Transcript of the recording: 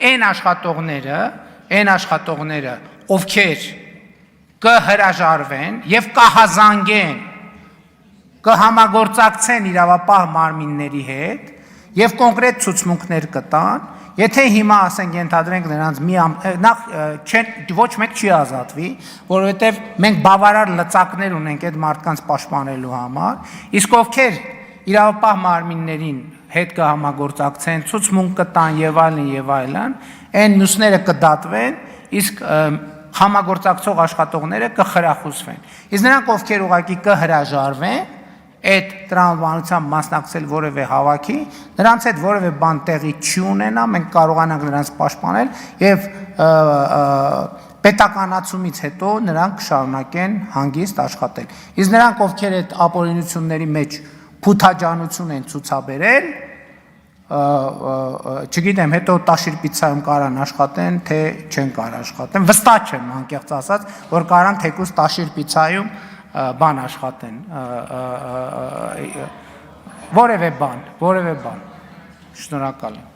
այն աշխատողները, ովքեր կհրաժարվեն եւ կհազանգեն, կհամագործակցեն իրավապահ մարմինների հետ եւ կոնկրետ ցուցմունքներ կտան, եթե հիմա ասենք ենթադրենք նրանց ոչ մեկ չի ազատվի, որովհետեւ մենք բավարար լծակներ ունենք այդ մարդկանց պաշտպանելու համար, իսկ ովքեր իրավապահ մարմիններին հետ կհամագործակցեն, ցուցմունք կտան եւ այլն, այն մյուսները կդատվեն, իսկ համագործակցող աշխատողները կխրախուսվեն։ Իսկ նրանք, ովքեր ուղղակի կհրաժարվեն այդ տրամաբանությամբ մասնակցել որևէ հավաքի, նրանց հետ որևէ բան տեղի չի ունենա, մենք կարողանանք նրանց պաշտպանել եւ պետականացումից հետո նրանք կշարունակեն հանգիստ աշխատել։ Իսկ նրանք, ովքեր այդ ապօրինությունների մեջ փութաջանություն են ցուցաբերել, չգիտեմ, հետո տաշիր պիցայում կարան աշխատեն, թե չեն կարող աշխատեն, վստահ չեմ անկեղծ ասած, որ կարան թեկուզ տաշիր պիցայում բան աշխատեն, որևէ բան, շնորհակալ եմ։